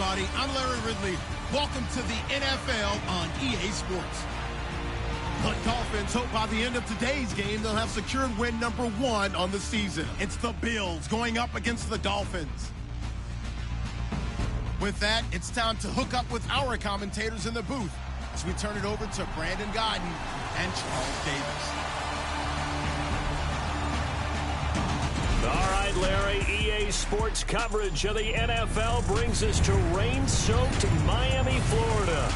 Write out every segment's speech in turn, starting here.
everybody. I'm Larry Ridley. Welcome to the NFL on EA Sports. The Dolphins hope by the end of today's game they'll have secured win number 1 on the season. It's the Bills going up against the Dolphins. With that, it's time to hook up with our commentators in the booth as we turn it over to Brandon Godden and Charles Davis. All right, Larry, EA Sports coverage of the NFL brings us to rain-soaked Miami, Florida.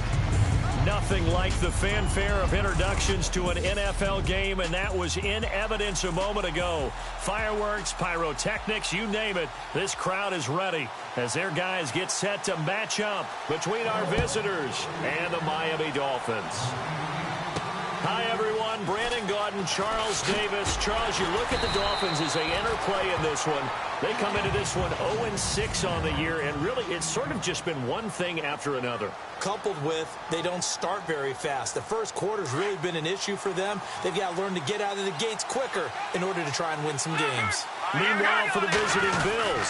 Nothing like the fanfare of introductions to an NFL game, and that was in evidence a moment ago. Fireworks, pyrotechnics, you name it, this crowd is ready as their guys get set to match up between our visitors and the Miami Dolphins. Hi, everyone. Brandon Gaudin, Charles Davis. Charles, you look at the Dolphins as they enter play in this one. They come into this one 0-6 on the year, and really it's sort of just been one thing after another. Coupled with they don't start very fast. The first quarter's really been an issue for them. They've got to learn to get out of the gates quicker in order to try and win some games. Meanwhile, for the visiting Bills,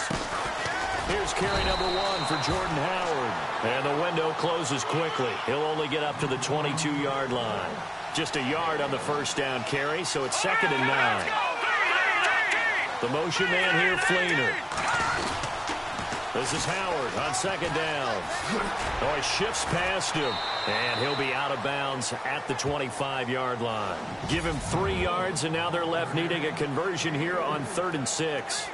here's carry number 1 for Jordan Howard. And the window closes quickly. He'll only get up to the 22-yard line. Just a yard on the first down carry, so it's 2nd and 9. The motion man here, Fleener. This is Howard on 2nd down. Oh, he shifts past him, and he'll be out of bounds at the 25-yard line. Give him 3 yards, and now they're left needing a conversion here on 3rd and 6.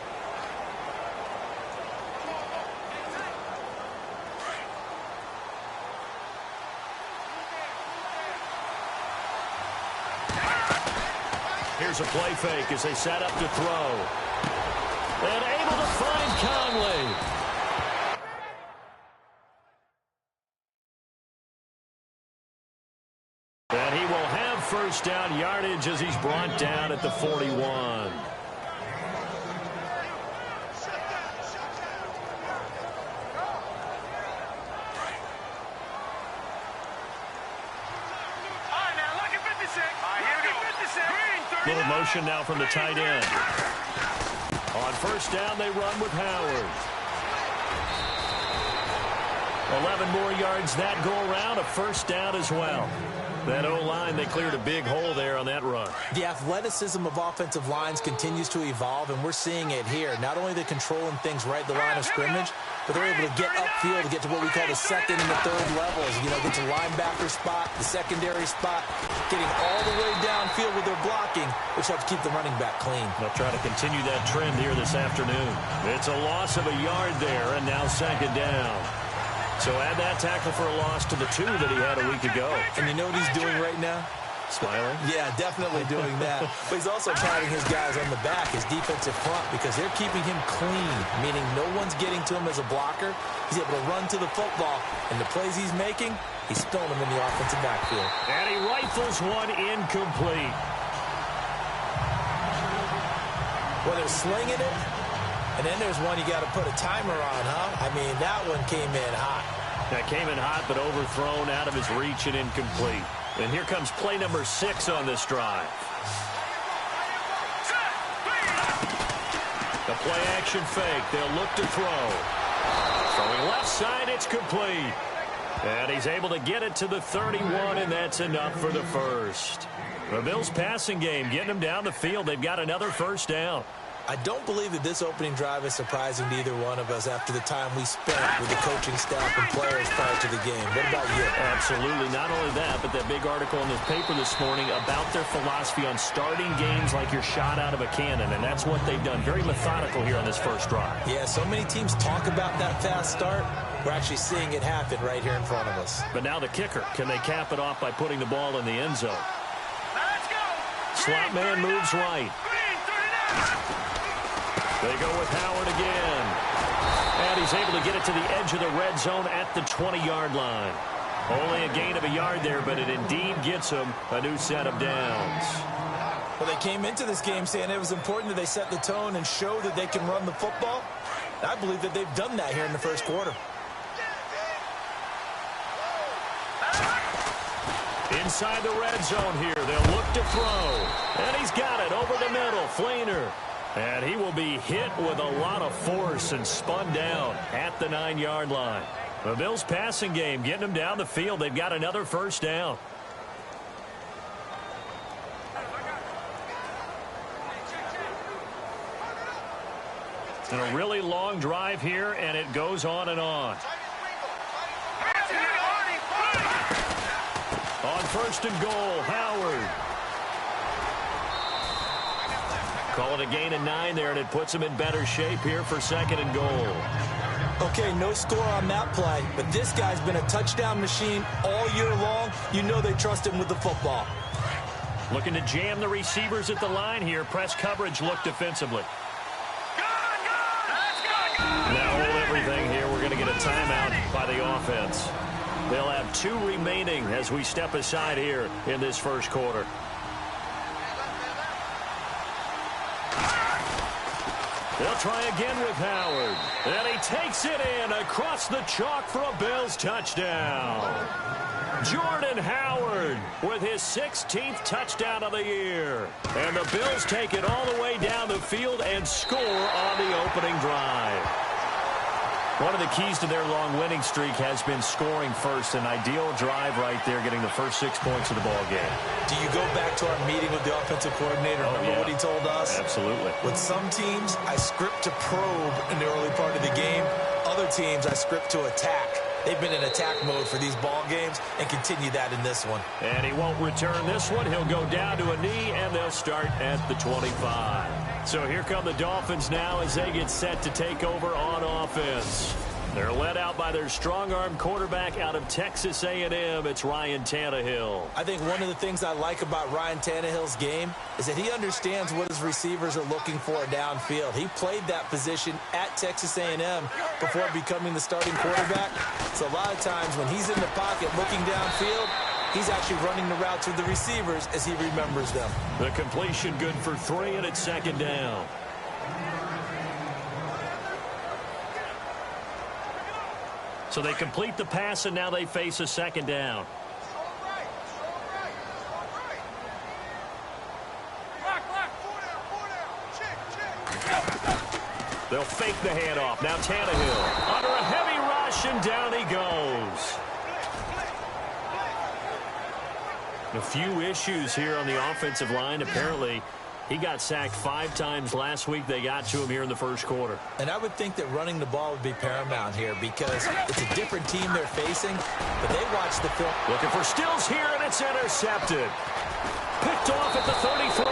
Here's a play fake as they set up to throw. And able to find Conley. And he will have first down yardage as he's brought down at the 41. Little motion now from the tight end. On first down, they run with Howard. 11 more yards that go around, a first down as well. That O-line, they cleared a big hole there on that run. The athleticism of offensive lines continues to evolve, and we're seeing it here. Not only they're controlling things right at the line of scrimmage, but they're able to get upfield to get to what we call the 2nd and the 3rd levels. You know, get to linebacker spot, the secondary spot, getting all the way downfield with their blocking, which helps keep the running back clean. They'll try to continue that trend here this afternoon. It's a loss of a yard there, and now 2nd down. So add that tackle for a loss to the 2 that he had a week ago. And you know what he's doing right now? Smiling? Yeah, definitely doing that. But he's also patting his guys on the back, his defensive front, because they're keeping him clean, meaning no one's getting to him as a blocker. He's able to run to the football, and the plays he's making, he's throwing them in the offensive backfield. And he rifles one incomplete. Well, they're slinging it, and then there's one you got to put a timer on, huh? I mean, that one came in hot. That came in hot, but overthrown out of his reach and incomplete. And here comes play number 6 on this drive. The play action fake. They'll look to throw. Throwing left side, it's complete. And he's able to get it to the 31, and that's enough for the first. The Bills passing game, getting them down the field. They've got another first down. I don't believe that this opening drive is surprising to either one of us after the time we spent with the coaching staff and players prior to the game. What about you? Absolutely. Not only that, but that big article in the paper this morning about their philosophy on starting games like you're shot out of a cannon, and that's what they've done. Very methodical here on this first drive. Yeah, so many teams talk about that fast start. We're actually seeing it happen right here in front of us. But now the kicker. Can they cap it off by putting the ball in the end zone? Slot man moves right. They go with Howard again. And he's able to get it to the edge of the red zone at the 20-yard line. Only a gain of a yard there, but it indeed gets him a new set of downs. Well, they came into this game saying it was important that they set the tone and show that they can run the football. I believe that they've done that here in the first quarter. Inside the red zone here. They'll look to throw. And he's got it over the middle. Fleener. And he will be hit with a lot of force and spun down at the 9-yard line. The Bills passing game, getting them down the field. They've got another first down. And a really long drive here, and it goes on and on. On first and goal, Howard. Call it a gain of 9 there, and it puts them in better shape here for second and goal. Okay, no score on that play, but this guy's been a touchdown machine all year long. You know they trust him with the football. Looking to jam the receivers at the line here. Press coverage look defensively. Now hold everything here. We're going to get a timeout by the offense. They'll have 2 remaining as we step aside here in this first quarter. They'll try again with Howard. And he takes it in across the chalk for a Bills touchdown. Jordan Howard with his 16th touchdown of the year. And the Bills take it all the way down the field and score on the opening drive. One of the keys to their long winning streak has been scoring first. An ideal drive right there, getting the first 6 points of the ball game. Do you go back to our meeting with the offensive coordinator? Remember what he told us? Absolutely. With some teams, I script to probe in the early part of the game. Other teams, I script to attack. They've been in attack mode for these ball games and continue that in this one. And he won't return this one. He'll go down to a knee, and they'll start at the 25. So here come the Dolphins now as they get set to take over on offense. They're led out by their strong-arm quarterback out of Texas A&M. It's Ryan Tannehill. I think one of the things I like about Ryan Tannehill's game is that he understands what his receivers are looking for downfield. He played that position at Texas A&M before becoming the starting quarterback. So a lot of times when he's in the pocket looking downfield, he's actually running the routes with the receivers as he remembers them. The completion good for 3, and it's second down. So they complete the pass, and now they face a second down. They'll fake the handoff. Now Tannehill under a heavy rush, and down he goes. A few issues here on the offensive line. Apparently, he got sacked 5 times last week. They got to him here in the first quarter. And I would think that running the ball would be paramount here because it's a different team they're facing, but they watch the film. Looking for Stills here, and it's intercepted. Picked off at the 33.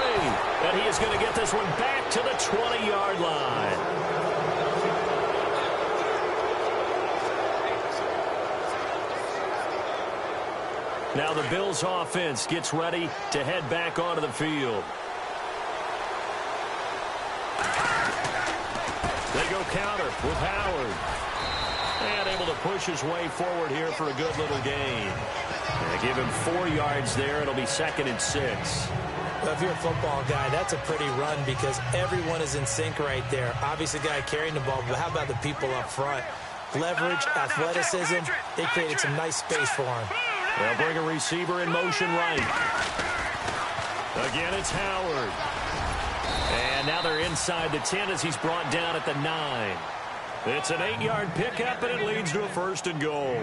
And he is going to get this one back to the 20-yard line. Now the Bills offense gets ready to head back onto the field. They go counter with Howard. And able to push his way forward here for a good little gain. And give him 4 yards there. It'll be second and 6. Well, if you're a football guy, that's a pretty run because everyone is in sync right there. Obviously, the guy carrying the ball, but how about the people up front? Leverage, athleticism, they created some nice space for him. They'll bring a receiver in motion right. Again, it's Howard. And now they're inside the 10 as he's brought down at the 9. It's an 8-yard pickup, and it leads to a first and goal.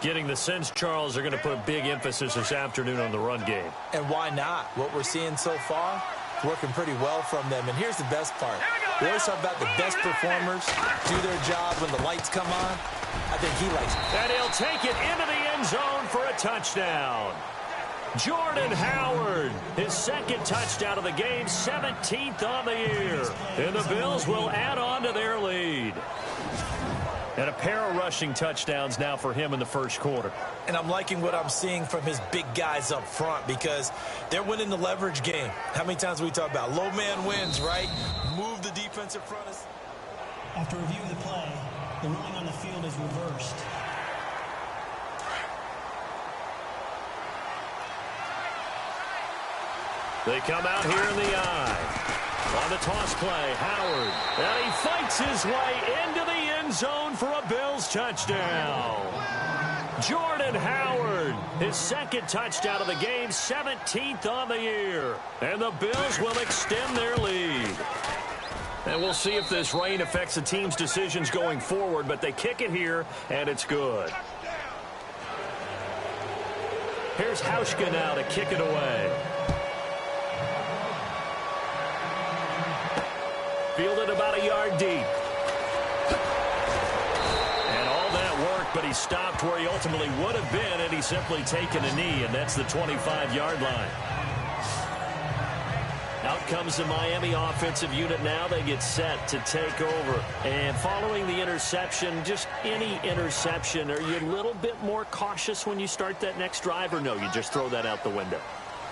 Getting the sense, Charles, are going to put a big emphasis this afternoon on the run game. And why not? What we're seeing so far, working pretty well from them. And here's the best part. We always talk about the best performers do their job when the lights come on. I think he likes it. And he'll take it into the end zone for a touchdown. Jordan Howard, his second touchdown of the game, 17th on the year. And the Bills will add on to their lead. And a pair of rushing touchdowns now for him in the first quarter. And I'm liking what I'm seeing from his big guys up front because they're winning the leverage game. How many times we talk about low man wins, right? Move the defensive front. After reviewing the play, the ruling on the field is reversed. They come out here in the eye. On the toss play, Howard. And he fights his way into the end zone for a Bills touchdown. Jordan Howard, his second touchdown of the game, 17th on the year. And the Bills will extend their lead. And we'll see if this rain affects the team's decisions going forward, but they kick it here, and it's good. Here's Hauschka now to kick it away. Fielded about a yard deep. And all that work, but he stopped where he ultimately would have been, and he's simply taken a knee, and that's the 25-yard line. Out comes the Miami offensive unit now. They get set to take over. And following the interception, just any interception, are you a little bit more cautious when you start that next drive, or no, you just throw that out the window?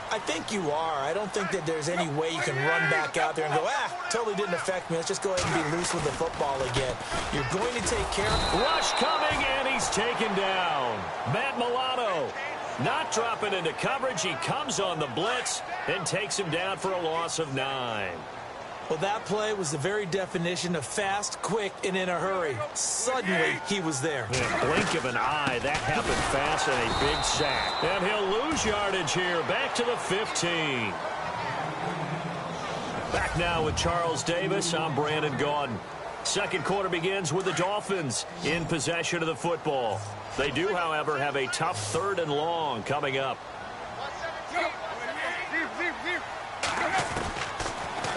I think you are. I don't think that there's any way you can run back out there and go, totally didn't affect me. Let's just go ahead and be loose with the football again. You're going to take care of... Rush coming, and he's taken down. Matt Milano not dropping into coverage. He comes on the blitz and takes him down for a loss of 9. Well, that play was the very definition of fast, quick, and in a hurry. Suddenly, he was there. In a blink of an eye, that happened fast, and a big sack. And he'll lose yardage here, back to the 15. Back now with Charles Davis. I'm Brandon Gaudin. Second quarter begins with the Dolphins in possession of the football. They do, however, have a tough 3rd and long coming up.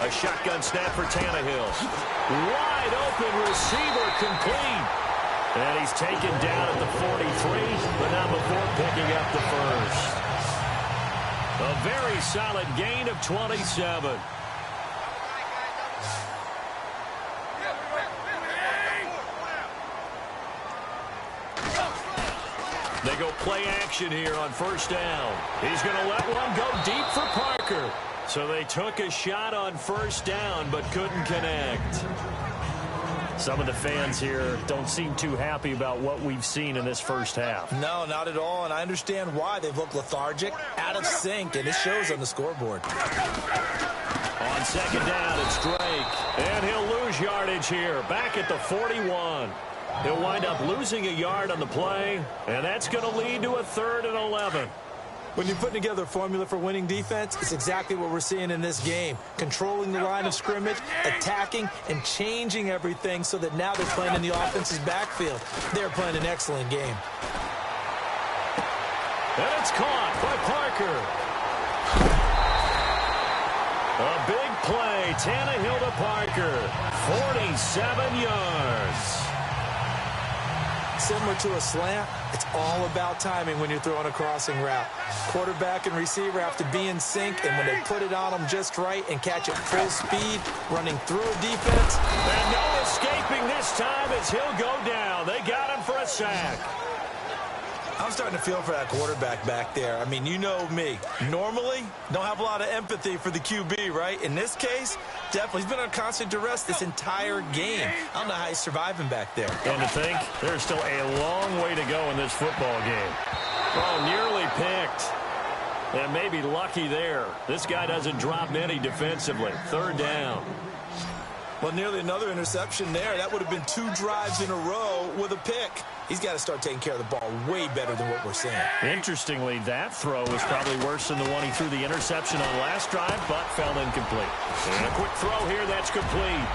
A shotgun snap for Tannehill. Wide open receiver complete. And he's taken down at the 43, but not before picking up the first. A very solid gain of 27. They go play action here on first down. He's going to let one go deep for Parker. So they took a shot on first down but couldn't connect. Some of the fans here don't seem too happy about what we've seen in this first half. No, not at all, and I understand why. They've looked lethargic, out of sync, and it shows on the scoreboard. On second down, it's Drake. And he'll lose yardage here, back at the 41. He'll wind up losing a yard on the play, and that's going to lead to a 3rd and 11. When you're putting together a formula for winning defense, it's exactly what we're seeing in this game. Controlling the line of scrimmage, attacking, and changing everything so that now they're playing in the offense's backfield. They're playing an excellent game. And it's caught by Parker. A big play. Tannehill to Parker. 47 yards. Similar to a slant, it's all about timing when you're throwing a crossing route. Quarterback and receiver have to be in sync, and when they put it on them just right and catch it full speed, running through a defense. And no escaping this time as he'll go down. They got him for a sack. I'm starting to feel for that quarterback back there. I mean, you know me. Normally, don't have a lot of empathy for the QB, right? In this case, definitely. He's been on constant duress this entire game. I don't know how he's surviving back there. And to think, there's still a long way to go in this football game. Oh, nearly picked. And maybe lucky there. This guy doesn't drop many defensively. 3rd down. Well, nearly another interception there. That would have been 2 drives in a row with a pick. He's got to start taking care of the ball way better than what we're seeing. Interestingly, that throw was probably worse than the one he threw the interception on last drive, but fell incomplete. And a quick throw here, that's complete.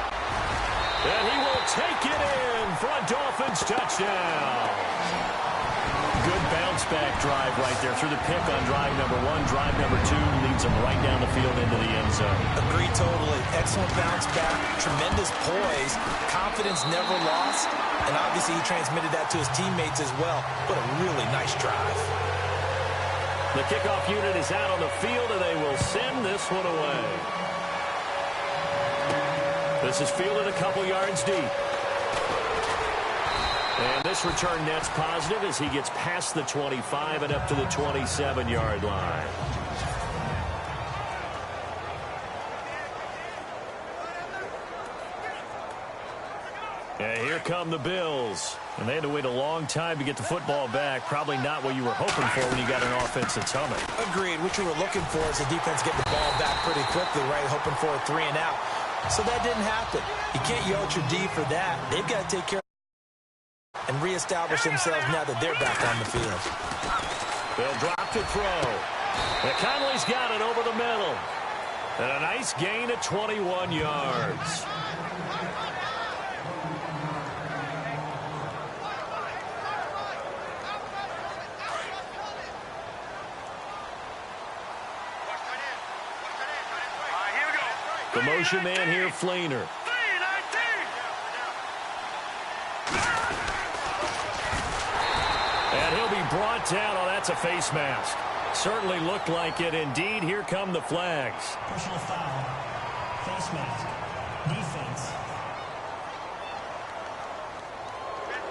And he will take it in for a Dolphins touchdown. Good bounce-back drive right there through the pick on drive number 1. Drive number 2 leads him right down the field into the end zone. Agree totally. Excellent bounce back. Tremendous poise. Confidence never lost. And obviously he transmitted that to his teammates as well. What a really nice drive. The kickoff unit is out on the field, and they will send this one away. This is fielded a couple yards deep. And this return net's positive as he gets past the 25 and up to the 27-yard line. And here come the Bills. And they had to wait a long time to get the football back. Probably not what you were hoping for when you got an offense that's humming. Agreed. What you were looking for is the defense getting the ball back pretty quickly, right? Hoping for a 3 and out. So that didn't happen. You can't yell at your D for that. They've got to take care of and reestablish themselves now that they're back on the field. They'll drop to throw. And Conley's got it over the middle. And a nice gain of 21 yards. The motion man here, Fleener. And he'll be brought down. Oh, that's a face mask. Certainly looked like it. Indeed, here come the flags. Personal foul. Face mask. Defense.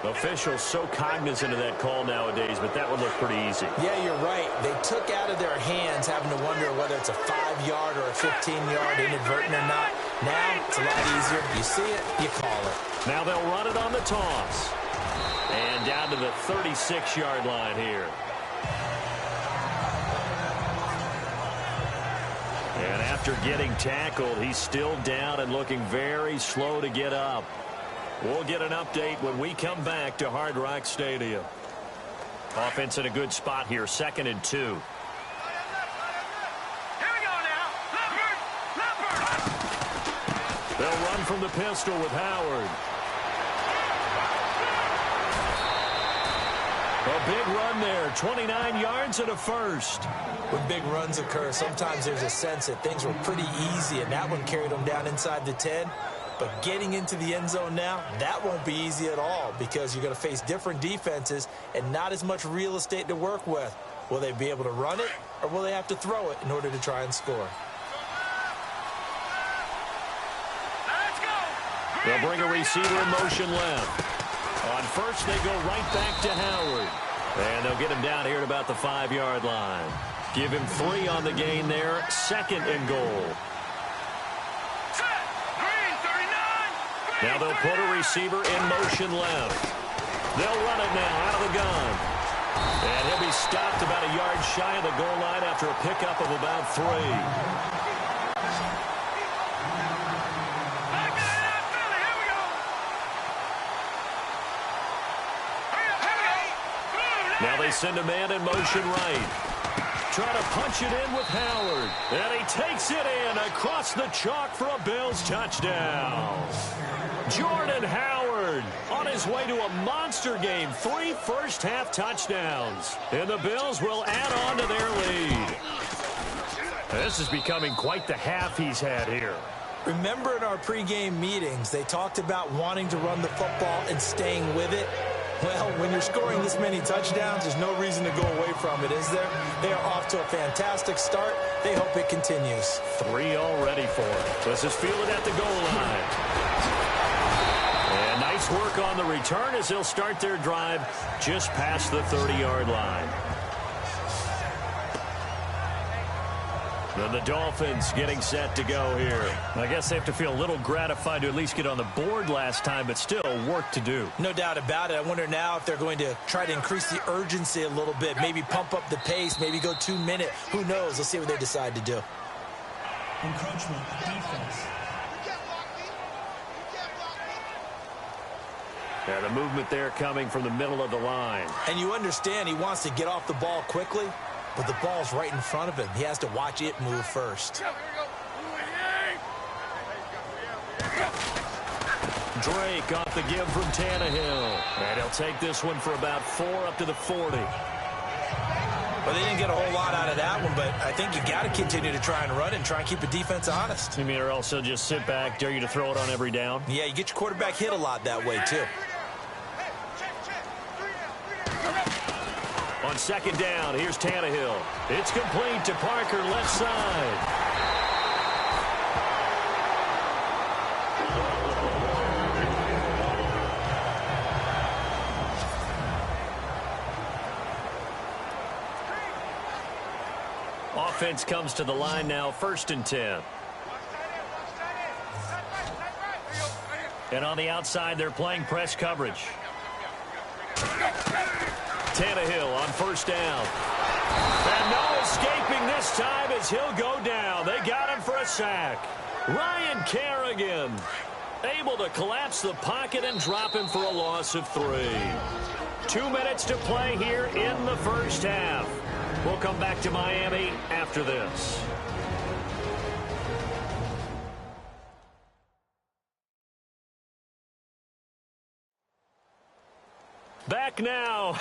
Officials so cognizant of that call nowadays, but that would look pretty easy. Yeah, you're right. They took out of their hands having to wonder whether it's a 5-yard or a 15-yard inadvertent or not. Now, it's a lot easier. You see it, you call it. Now they'll run it on the toss. And down to the 36-yard line here. And after getting tackled, he's still down and looking very slow to get up. We'll get an update when we come back to Hard Rock Stadium. Offense in a good spot here, 2nd and 2. Here we go now. Leopard. They'll run from the pistol with Howard. A big run there, 29 yards and a first. When big runs occur, sometimes there's a sense that things were pretty easy, and that one carried them down inside the 10. But getting into the end zone now, that won't be easy at all because you're going to face different defenses and not as much real estate to work with. Will they be able to run it, or will they have to throw it in order to try and score? Let's go. They'll bring a receiver in motion left. On first, they go right back to Howard. And they'll get him down here at about the 5-yard line. Give him 3 on the gain there, 2nd and goal. Now they'll put a receiver in motion left. They'll run it now out of the gun. And he'll be stopped about a yard shy of the goal line after a pickup of about 3. Now they send a man in motion right. Trying to punch it in with Howard. And he takes it in across the chalk for a Bills touchdown. Jordan Howard on his way to a monster game. 3 first-half touchdowns. And the Bills will add on to their lead. This is becoming quite the half he's had here. Remember in our pregame meetings, they talked about wanting to run the football and staying with it. Well, when you're scoring this many touchdowns, there's no reason to go away from it, is there? They are off to a fantastic start. They hope it continues. 3 already for it. This is fielded at the goal line. And nice work on the return as they'll start their drive just past the 30-yard line. And the Dolphins getting set to go here. I guess they have to feel a little gratified to at least get on the board last time, but still work to do. No doubt about it. I wonder now if they're going to try to increase the urgency a little bit, maybe pump up the pace, maybe go 2-minute. Who knows? Let's see what they decide to do. Encroachment, defense. Yeah, the movement there coming from the middle of the line. And you understand he wants to get off the ball quickly, but the ball's right in front of him. He has to watch it move first. Drake off the give from Tannehill. And he'll take this one for about 4 up to the 40. Well, they didn't get a whole lot out of that one, but I think you got to continue to try and run it and try and keep the defense honest. You mean or also just sit back, dare you to throw it on every down? Yeah, you get your quarterback hit a lot that way, too. On 2nd down, here's Tannehill. It's complete to Parker, left side. Offense comes to the line now, 1st and 10. And on the outside, they're playing press coverage. Tannehill on 1st down. And no escaping this time as he'll go down. They got him for a sack. Ryan Kerrigan able to collapse the pocket and drop him for a loss of 3. 2 minutes to play here in the first half. We'll come back to Miami after this. Back now.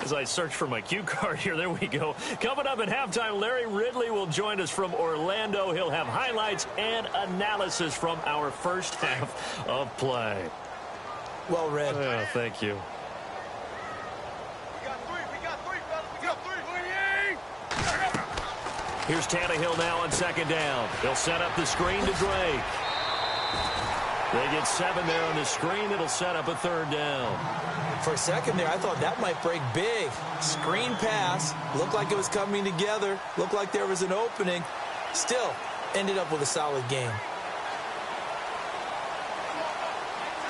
As I search for my cue card here, there we go. Coming up at halftime, Larry Ridley will join us from Orlando. He'll have highlights and analysis from our first half of play. Well read. Oh, thank you. Here's Tannehill now on second down. They'll set up the screen to Drake. They get 7 there on the screen. It'll set up a third down. For a second there, I thought that might break big. Screen pass. Looked like it was coming together. Looked like there was an opening. Still, ended up with a solid game.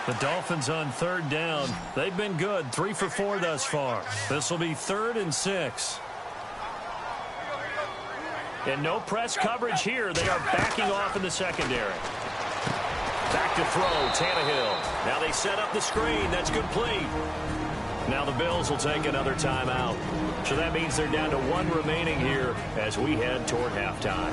The Dolphins on third down. They've been good. 3 for 4 thus far. This will be 3rd and 6. And no press coverage here. They are backing off in the secondary. Back to throw, Tannehill. Now they set up the screen. That's complete. Now the Bills will take another timeout. So that means they're down to 1 remaining here as we head toward halftime.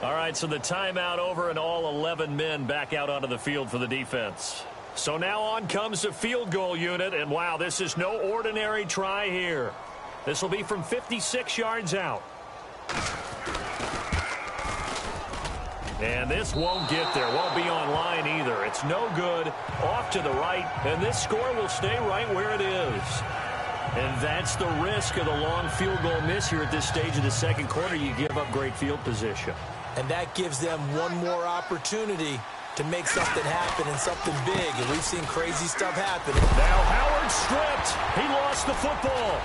All right, so the timeout over and all 11 men back out onto the field for the defense. So now on comes the field goal unit, and wow, this is no ordinary try here. This will be from 56 yards out. And this won't get there. Won't be on line either. It's no good. Off to the right. And this score will stay right where it is. And that's the risk of the long field goal miss here at this stage of the second quarter. You give up great field position. And that gives them one more opportunity to make something happen and something big. And we've seen crazy stuff happen. Now Howard stripped. He lost the football.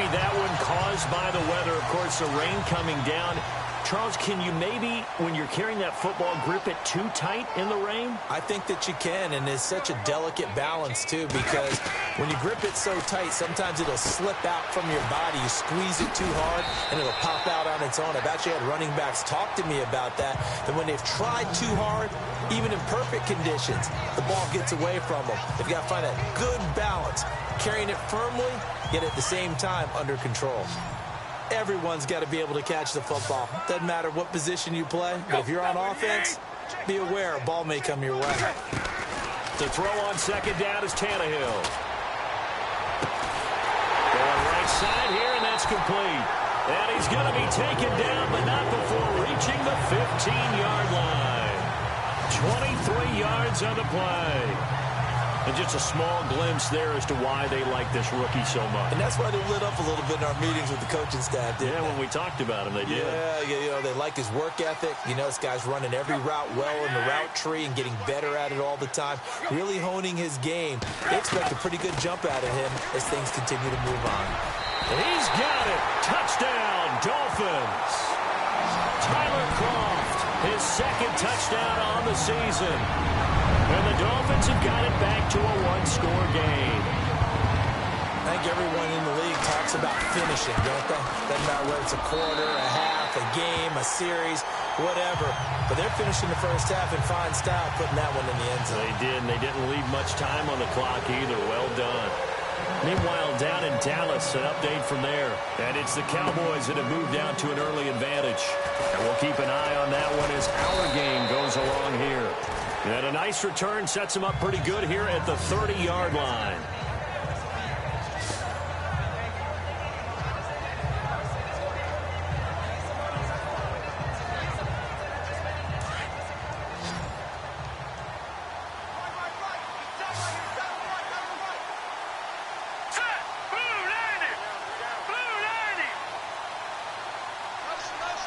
That one caused by the weather, of course, the rain coming down. Charles, can you maybe, when you're carrying that football, grip it too tight in the rain? I think that you can, and it's such a delicate balance, too, because when you grip it so tight, sometimes it'll slip out from your body. You squeeze it too hard, and it'll pop out on its own. I've actually had running backs talk to me about that when they've tried too hard, even in perfect conditions, the ball gets away from them. They've got to find that good balance, carrying it firmly, yet at the same time under control. Everyone's got to be able to catch the football. Doesn't matter what position you play, but if you're on offense, be aware a ball may come your way. The throw on second down is Tannehill. Going right side here, and that's complete. And he's going to be taken down, but not before reaching the 15-yard line. 23 yards on the play. And just a small glimpse there as to why they like this rookie so much. And that's why they lit up a little bit in our meetings with the coaching staff, didn't they? When we talked about him, they did. Yeah, they like his work ethic. You know, this guy's running every route well in the route tree and getting better at it all the time, really honing his game. They expect a pretty good jump out of him as things continue to move on. He's got it. Touchdown, Dolphins. Tyler Kroft, his second touchdown on the season. And the Dolphins have got it back to a one-score game. I think everyone in the league talks about finishing, don't they? Doesn't matter whether it's a quarter, a half, a game, a series, whatever. But they're finishing the first half in fine style, putting that one in the end zone. They did, and they didn't leave much time on the clock either. Well done. Meanwhile, down in Dallas, an update from there. And it's the Cowboys that have moved down to an early advantage. And we'll keep an eye on that one as our game goes along here. And a nice return sets him up pretty good here at the 30-yard line.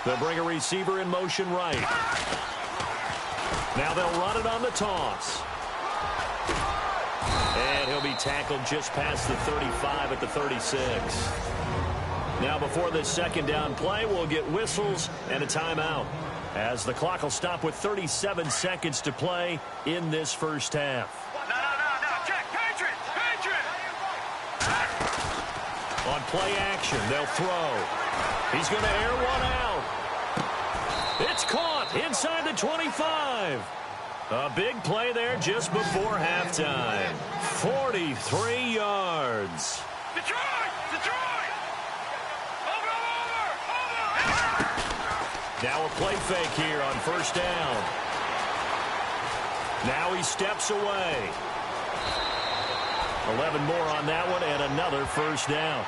They'll bring a receiver in motion right. Now they'll run it on the toss. And he'll be tackled just past the 35 at the 36. Now before this second down play, we'll get whistles and a timeout, as the clock will stop with 37 seconds to play in this first half. No. Check. Patriot. On play action, they'll throw. He's going to air one out. It's caught inside the 25. A big play there just before halftime. 43 yards. Detroit! Detroit! Over! Now a play fake here on first down. Now he steps away. 11 more on that one and another first down.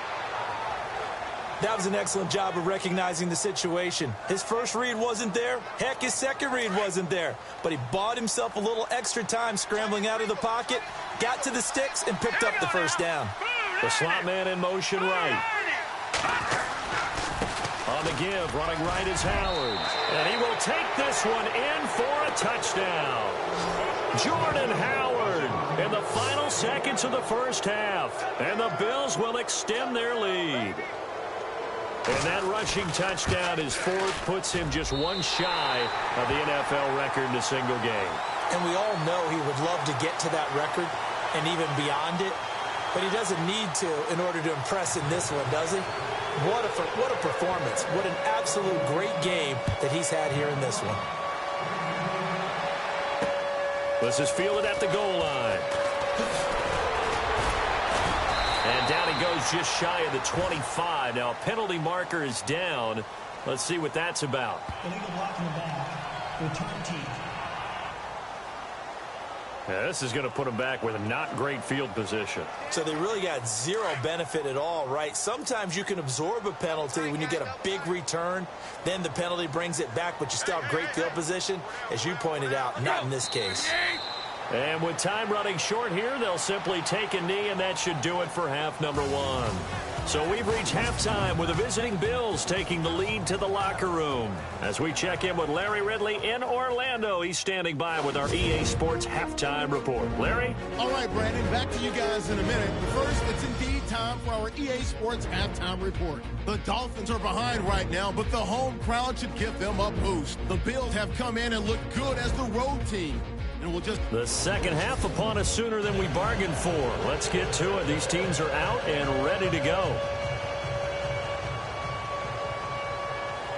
That was an excellent job of recognizing the situation. His first read wasn't there. Heck, his second read wasn't there. But he bought himself a little extra time scrambling out of the pocket, got to the sticks, and picked up the first down. The slot man in motion right. On the give, running right is Howard. And he will take this one in for a touchdown. Jordan Howard in the final seconds of the first half. And the Bills will extend their lead. And that rushing touchdown, his fourth, puts him just one shy of the NFL record in a single game. And we all know he would love to get to that record and even beyond it. But he doesn't need to in order to impress in this one, does he? What a performance. What an absolute great game that he's had here in this one. This is fielded at the goal line. And down he goes just shy of the 25. Now a penalty marker is down. Let's see what that's about. Illegal block in the back. Return team. Yeah, this is going to put him back with a not great field position. So they really got zero benefit at all, right? Sometimes you can absorb a penalty when you get a big return. Then the penalty brings it back, but you still have great field position. As you pointed out, not in this case. And with time running short here, they'll simply take a knee, and that should do it for half number one. So we've reached halftime with the visiting Bills taking the lead to the locker room. As we check in with Larry Ridley in Orlando, he's standing by with our EA Sports Halftime Report. Larry? All right, Brandon, back to you guys in a minute. But first, it's indeed time for our EA Sports Halftime Report. The Dolphins are behind right now, but the home crowd should give them a boost. The Bills have come in and looked good as the road team. And we'll just... The second half upon us sooner than we bargained for. Let's get to it. These teams are out and ready to go.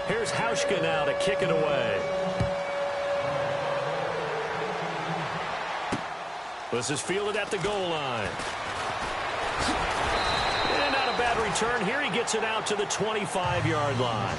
Here's Hauschka now to kick it away. This is fielded at the goal line. And not a bad return here. He gets it out to the 25-yard line.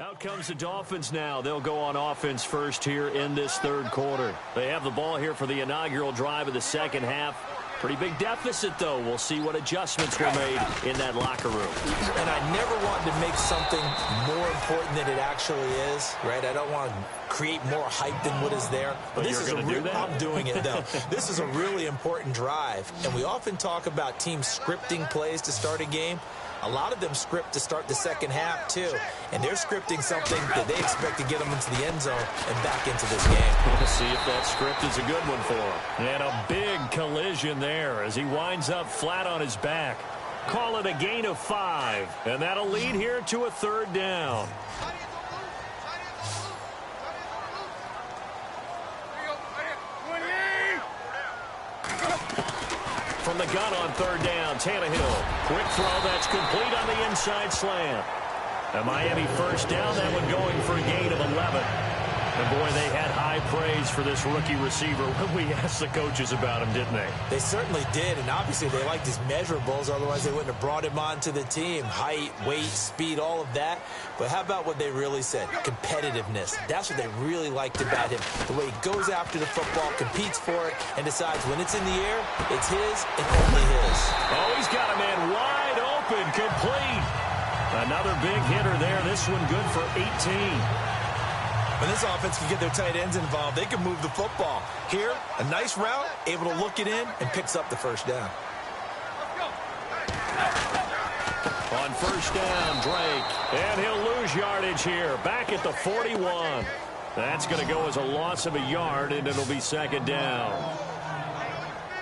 Out comes the Dolphins now. They'll go on offense first here in this third quarter. They have the ball here for the inaugural drive of the second half. Pretty big deficit, though. We'll see what adjustments were made in that locker room. And I never wanted to make something more important than it actually is, right? I don't want to create more hype than what is there. But this is I'm doing it, though. This is a really important drive. And we often talk about teams scripting plays to start a game. A lot of them script to start the second half, too. And they're scripting something that they expect to get them into the end zone and back into this game. We'll see if that script is a good one for him. And a big collision there as he winds up flat on his back. Call it a gain of 5. And that'll lead here to a third down. From the gun on third down, Tannehill. Quick throw that's complete on the inside slant. A Miami first down, that one going for a gain of 11. And boy, they had high praise for this rookie receiver when we asked the coaches about him, didn't they? They certainly did, and obviously they liked his measurables, otherwise they wouldn't have brought him onto the team. Height, weight, speed, all of that. But how about what they really said? Competitiveness. That's what they really liked about him. The way he goes after the football, competes for it, and decides when it's in the air, it's his and only his. Oh, he's got a man wide open, complete. Another big hitter there. This one good for 18. When this offense can get their tight ends involved, they can move the football. Here, a nice route, able to look it in, and picks up the first down. On first down, Drake. And he'll lose yardage here. Back at the 41. That's going to go as a loss of a yard, and it'll be second down.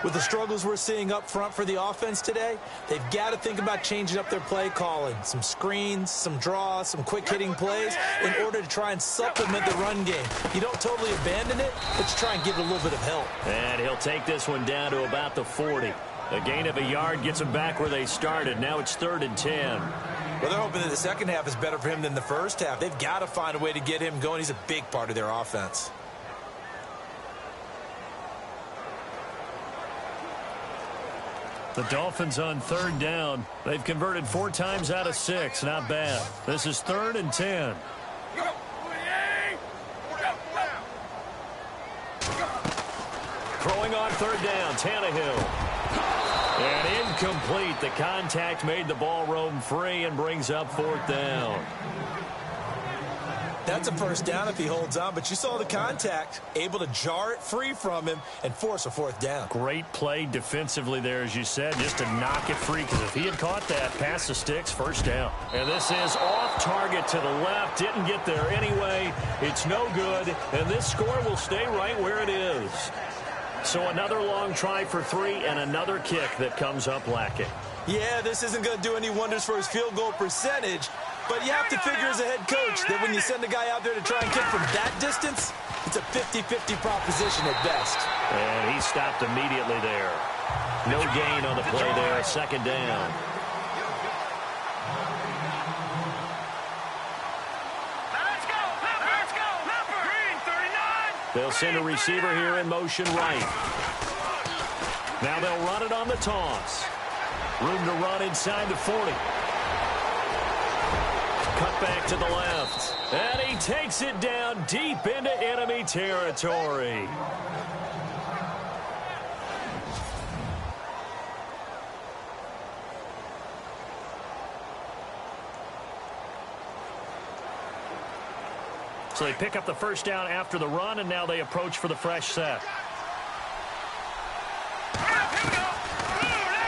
With the struggles we're seeing up front for the offense today, they've got to think about changing up their play calling. Some screens, some draws, some quick-hitting plays in order to try and supplement the run game. You don't totally abandon it, but you try and give it a little bit of help. And he'll take this one down to about the 40. A gain of a yard gets them back where they started. Now it's 3rd and 10. Well, they're hoping that the second half is better for him than the first half. They've got to find a way to get him going. He's a big part of their offense. The Dolphins on third down. They've converted 4 times out of 6. Not bad. This is 3rd and 10. Throwing on third down, Tannehill. And incomplete. The contact made the ball roam free and brings up 4th down. That's a first down if he holds on, but you saw the contact, able to jar it free from him and force a 4th down. Great play defensively there, as you said, just to knock it free, because if he had caught that, past the sticks, first down. And this is off target to the left, didn't get there anyway. It's no good, and this score will stay right where it is. So another long try for 3 and another kick that comes up lacking. Yeah, this isn't going to do any wonders for his field goal percentage, but you have to figure as a head coach that when you send a guy out there to try and kick from that distance, it's a 50-50 proposition at best. And he stopped immediately there. No gain on the play there, second down. Let's go. Green, 39. They'll send a receiver here in motion right. Now they'll run it on the toss. Room to run inside the 40. Cut back to the left. And he takes it down deep into enemy territory. So they pick up the first down after the run, and now they approach for the fresh set.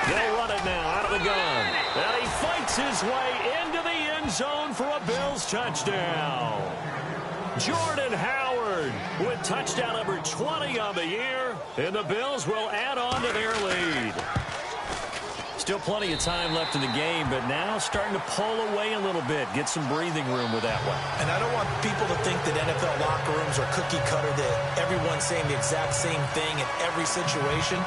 They'll run it now out of the gun. And he fights his way into the end zone for a Bills touchdown. Jordan Howard with touchdown number 20 on the year, and the Bills will add on to their lead. Still plenty of time left in the game, but now starting to pull away a little bit, get some breathing room with that one. And I don't want people to think that NFL locker rooms are cookie cutter, that everyone's saying the exact same thing in every situation.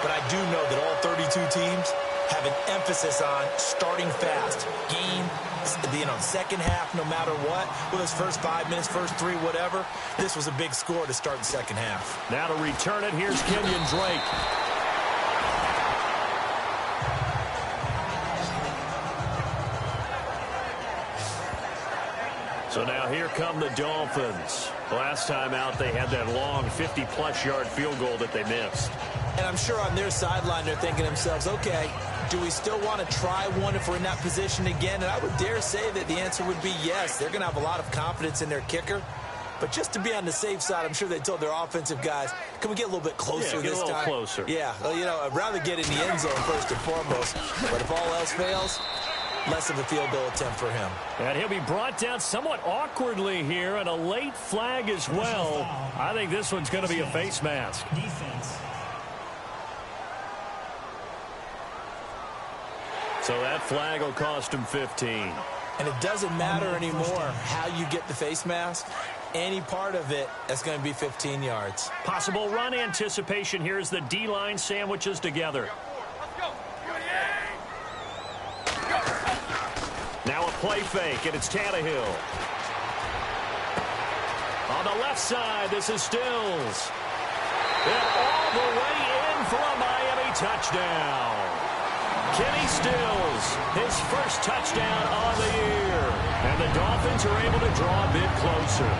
But I do know that all 32 teams have an emphasis on starting fast. Game, second half, no matter what. Whether it's first 5 minutes, first 3, whatever. This was a big score to start the second half. Now to return it, here's Kenyon Drake. So now here come the Dolphins. Last time out, they had that long 50-plus yard field goal that they missed. And I'm sure on their sideline, they're thinking to themselves, okay, do we still want to try one if we're in that position again? And I would dare say that the answer would be yes. They're going to have a lot of confidence in their kicker. But just to be on the safe side, I'm sure they told their offensive guys, can we get a little bit closer this time? Get a little closer. Yeah, well, you know, I'd rather get in the end zone first and foremost. But if all else fails, less of a field goal attempt for him. And he'll be brought down somewhat awkwardly here, and a late flag as well. I think this one's going to be a face mask. Defense. So that flag will cost him 15. And it doesn't matter anymore how you get the face mask. Any part of it, that's going to be 15 yards. Possible run anticipation here as the D-line sandwiches together. Now a play fake, and it's Tannehill. On the left side, this is Stills. And all the way in for a Miami touchdown. Kenny Stills, his first touchdown on the year. And the Dolphins are able to draw a bit closer.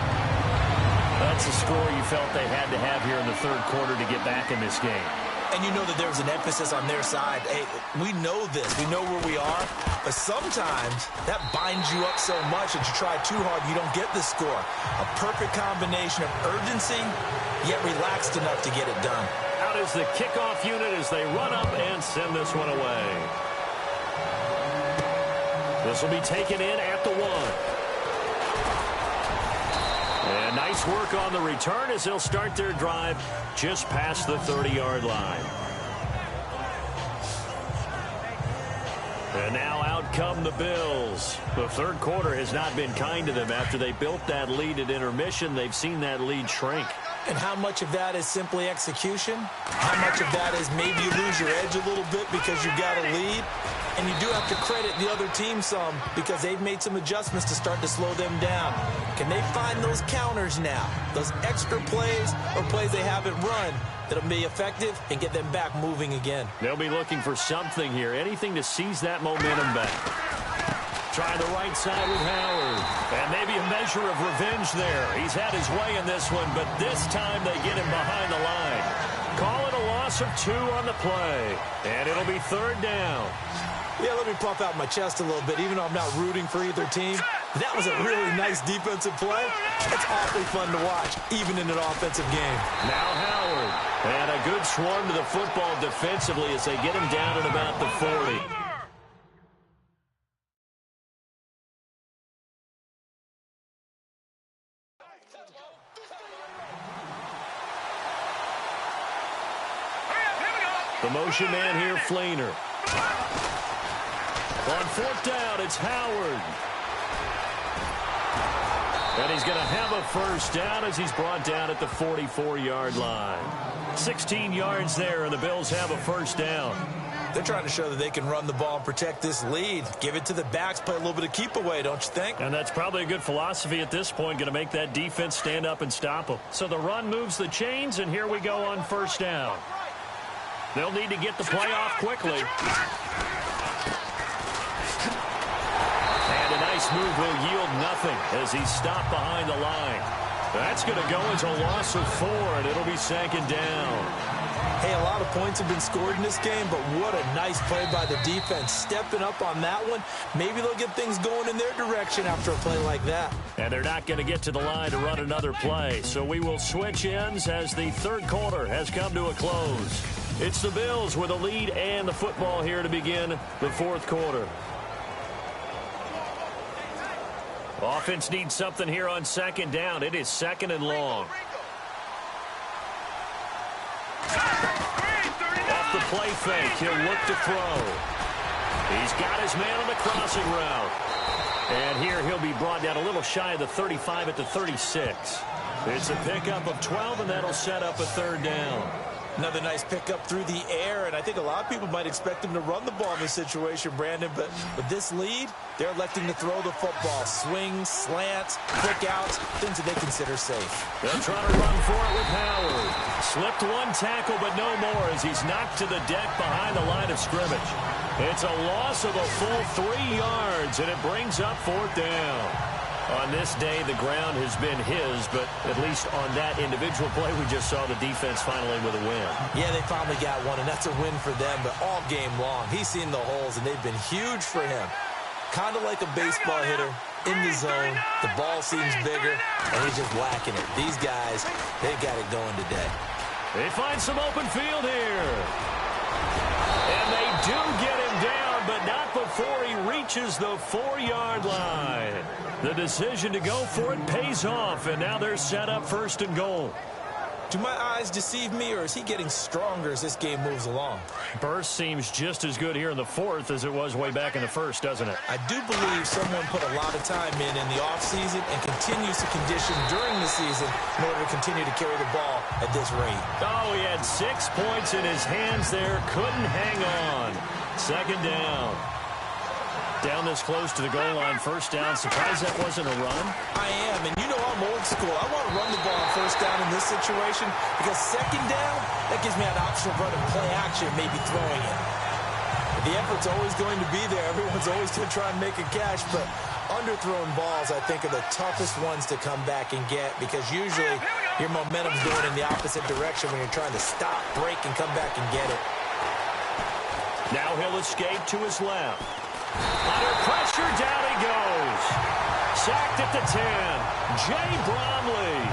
That's a score you felt they had to have here in the third quarter to get back in this game. And you know that there's an emphasis on their side. Hey, we know this. We know where we are. But sometimes that binds you up so much that you try too hard, you don't get the score. A perfect combination of urgency, yet relaxed enough to get it done. Out is the kickoff unit as they run up and send this one away. This will be taken in at the 1. And nice work on the return as they'll start their drive just past the 30-yard line. And now out come the Bills. The third quarter has not been kind to them. After they built that lead at intermission, they've seen that lead shrink. And how much of that is simply execution? How much of that is maybe you lose your edge a little bit because you've got a lead? And you do have to credit the other team some because they've made some adjustments to start to slow them down. Can they find those counters now? Those extra plays or plays they haven't run that'll be effective and get them back moving again? They'll be looking for something here. Anything to seize that momentum back. Try the right side with Howard. And maybe a measure of revenge there. He's had his way in this one, but this time they get him behind the line. Call it a loss of 2 on the play. And it'll be third down. Yeah, let me puff out my chest a little bit, even though I'm not rooting for either team. That was a really nice defensive play. It's awfully fun to watch, even in an offensive game. Now Howard. And a good swarm to the football defensively as they get him down at about the 40. The motion man here, Flainer. On fourth down, it's Howard. And he's going to have a first down as he's brought down at the 44-yard line. 16 yards there, and the Bills have a first down. They're trying to show that they can run the ball and protect this lead. Give it to the backs, play a little bit of keep away, don't you think? And that's probably a good philosophy at this point, going to make that defense stand up and stop them. So the run moves the chains, and here we go on first down. They'll need to get the play off quickly. And a nice move will yield nothing as he's stopped behind the line. That's going to go as a loss of 4, and it'll be second down. Hey, a lot of points have been scored in this game, but what a nice play by the defense. Stepping up on that one, maybe they'll get things going in their direction after a play like that. And they're not going to get to the line to run another play, so we will switch ends as the third quarter has come to a close. It's the Bills with a lead and the football here to begin the fourth quarter. Offense needs something here on second down. It is second and long. Off the play fake, he'll look to throw. He's got his man on the crossing route. And here he'll be brought down a little shy of the 35 at the 36. It's a pickup of 12, and that'll set up a third down. Another nice pickup through the air, and I think a lot of people might expect him to run the ball in this situation, Brandon, but with this lead, they're electing to throw the football. Swings, slants, quick outs, things that they consider safe. They'll try to run for it with Howard. Slipped one tackle, but no more as he's knocked to the deck behind the line of scrimmage. It's a loss of a full 3 yards, and it brings up fourth down. On this day, the ground has been his, but at least on that individual play, we just saw the defense finally with a win. Yeah, they finally got one, and that's a win for them, but all game long, he's seen the holes, and they've been huge for him. Kind of like a baseball hitter in the zone. The ball seems bigger, and he's just whacking it. These guys, they've got it going today. They find some open field here. And they do get him down, but not before he reaches the 4-yard line. The decision to go for it pays off, and now they're set up 1st and goal. Do my eyes deceive me, or is he getting stronger as this game moves along? Burst seems just as good here in the 4th as it was way back in the 1st, doesn't it? I do believe someone put a lot of time in the offseason and continues to condition during the season in order to continue to carry the ball at this rate. Oh, he had 6 points in his hands there. Couldn't hang on. 2nd down. Down this close to the goal line, 1st down. Surprised that wasn't a run? I am, and you know I'm old school. I want to run the ball on 1st down in this situation because 2nd down, that gives me an option of running play action, maybe throwing it. The effort's always going to be there. Everyone's always going to try and make a catch, but underthrown balls, I think, are the toughest ones to come back and get because usually your momentum's going in the opposite direction when you're trying to stop, break, and come back and get it. Now he'll escape to his left. Under pressure, down he goes. Sacked at the 10. Jay Bromley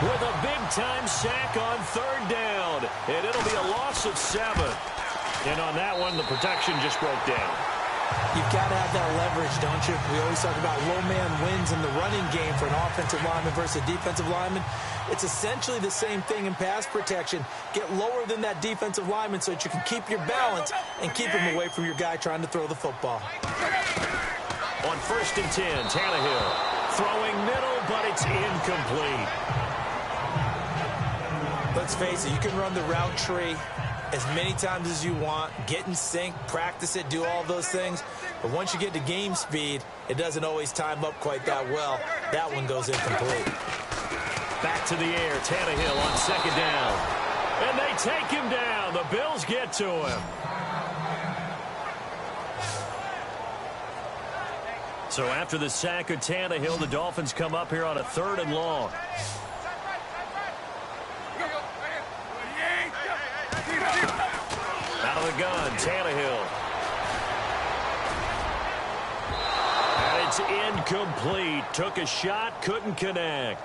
with a big-time sack on 3rd down. And it'll be a loss of 7. And on that one, the protection just broke down. You've got to have that leverage, don't you? We always talk about low man wins in the running game for an offensive lineman versus a defensive lineman. It's essentially the same thing in pass protection. Get lower than that defensive lineman so that you can keep your balance and keep him away from your guy trying to throw the football. On 1st and 10, Tannehill throwing middle, but it's incomplete. Let's face it, you can run the route tree as many times as you want, get in sync, practice it, do all those things. But once you get to game speed, it doesn't always time up quite that well. That one goes incomplete. Back to the air, Tannehill on 2nd down. And they take him down. The Bills get to him. So after the sack of Tannehill, the Dolphins come up here on a 3rd and long. Out of the gun, Tannehill. And it's incomplete. Took a shot, couldn't connect.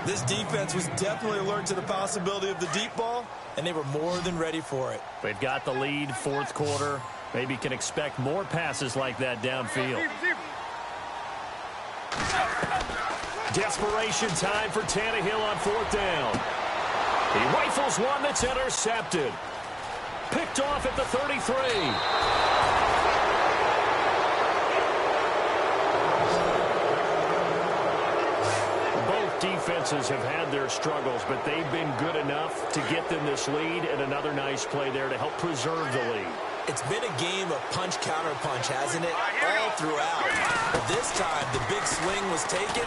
This defense was definitely alert to the possibility of the deep ball, and they were more than ready for it. They've got the lead, 4th quarter. Maybe can expect more passes like that downfield. Desperation time for Tannehill on 4th down. He rifles one that's intercepted. Picked off at the 33. Both defenses have had their struggles, but they've been good enough to get them this lead, and another nice play there to help preserve the lead. It's been a game of punch-counter-punch, hasn't it? All throughout. But this time, the big swing was taken,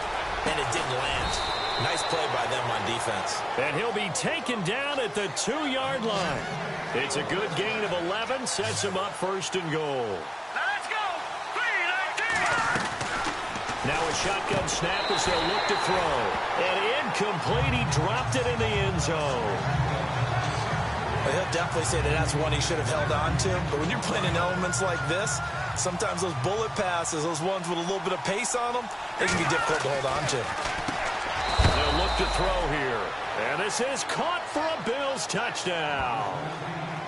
and it didn't land. Nice play by them on defense. And he'll be taken down at the 2-yard line. It's a good gain of 11, sets him up 1st and goal. Let's go. 3-19. Now a shotgun snap as they'll look to throw. And incomplete, he dropped it in the end zone. Well, he'll definitely say that that's one he should have held on to. But when you're playing in elements like this, sometimes those bullet passes, those ones with a little bit of pace on them, they can be difficult to hold on to. They'll look to throw here. And this is caught for a Bills touchdown.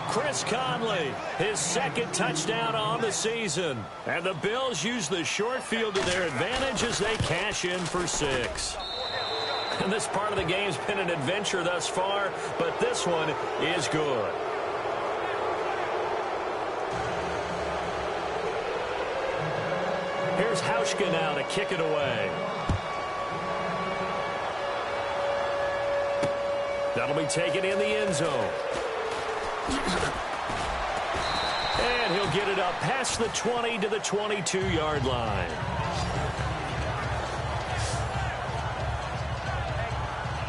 Chris Conley, his 2nd touchdown on the season. And the Bills use the short field to their advantage as they cash in for 6. And this part of the game's been an adventure thus far, but this one is good. Here's Hauschka now to kick it away. That'll be taken in the end zone. And he'll get it up past the 20 to the 22-yard line.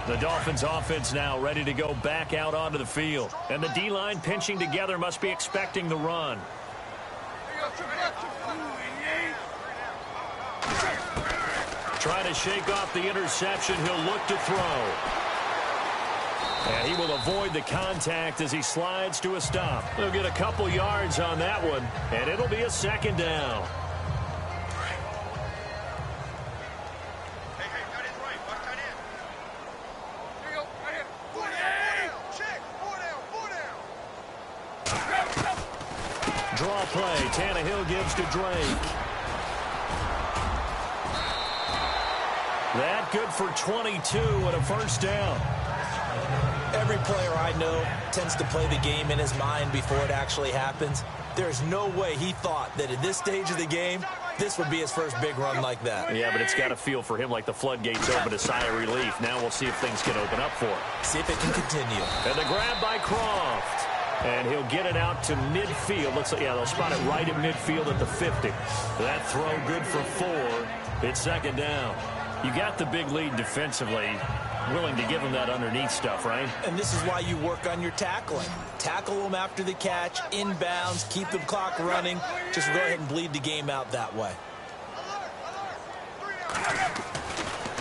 The Dolphins offense now ready to go back out onto the field. And the D-line pinching together must be expecting the run. Trying to shake off the interception. He'll look to throw. And he will avoid the contact as he slides to a stop. He'll get a couple yards on that one, and it'll be a second down. Draw play. Tannehill gives to Drake. That good for 22 and a first down. Every player I know tends to play the game in his mind before it actually happens. There's no way he thought that at this stage of the game, this would be his first big run like that. Yeah, but it's got to feel for him like the floodgates open, a sigh of relief. Now we'll see if things can open up for him. See if it can continue. And the grab by Croft. And he'll get it out to midfield. Looks like, yeah, they'll spot it right at midfield at the 50. That throw good for 4. It's second down. You got the big lead defensively. Willing to give them that underneath stuff, right? And this is why you work on your tackling. Tackle them after the catch, inbounds, keep the clock running. Just go ahead and bleed the game out that way.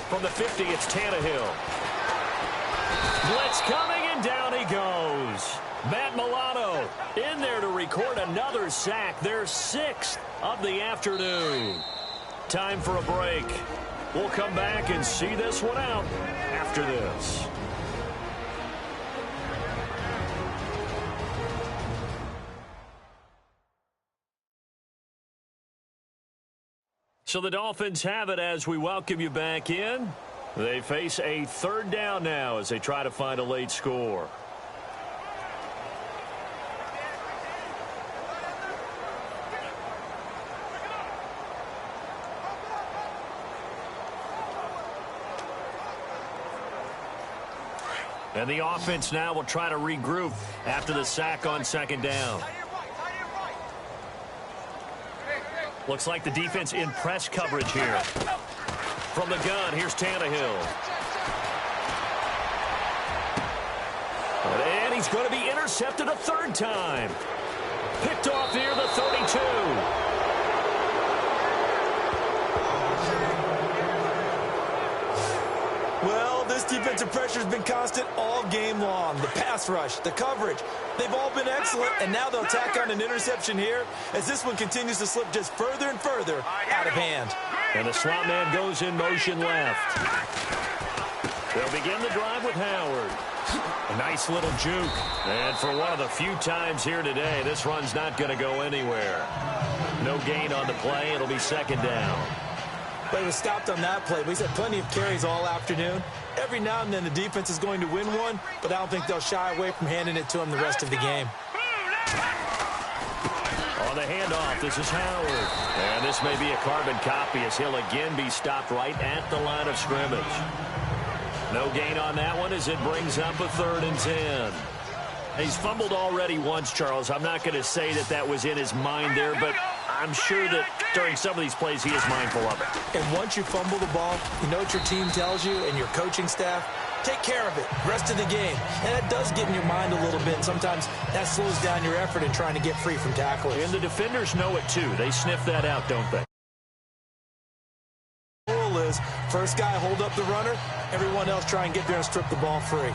From the 50, it's Tannehill. Blitz coming, and down he goes. Matt Milano in there to record another sack. Their 6th of the afternoon. Time for a break. We'll come back and see this one out after this. So the Dolphins have it as we welcome you back in. They face a third down now as they try to find a late score. And the offense now will try to regroup after the sack on second down. Looks like the defense in press coverage here. From the gun, here's Tannehill. And he's going to be intercepted a third time. Picked off near the 32. Well, this defensive pressure has been constant all game long. The pass rush, the coverage, they've all been excellent, and now they'll tack on an interception here as this one continues to slip just further and further out of hand. And the slot man goes in motion left. They'll begin the drive with Howard. A nice little juke. And for one of the few times here today, this run's not going to go anywhere. No gain on the play. It'll be second down. But he was stopped on that play. He's had plenty of carries all afternoon. Every now and then the defense is going to win one, but I don't think they'll shy away from handing it to him the rest of the game. On the handoff, this is Howard. And this may be a carbon copy as he'll again be stopped right at the line of scrimmage. No gain on that one as it brings up a 3rd and 10. He's fumbled already once, Charles. I'm not going to say that that was in his mind there, but I'm sure that during some of these plays he is mindful of it. And once you fumble the ball, you know what your team tells you and your coaching staff? Take care of it. Rest of the game. And that does get in your mind a little bit. And sometimes that slows down your effort in trying to get free from tacklers. And the defenders know it too. They sniff that out, don't they? The rule is first guy hold up the runner. Everyone else try and get there and strip the ball free.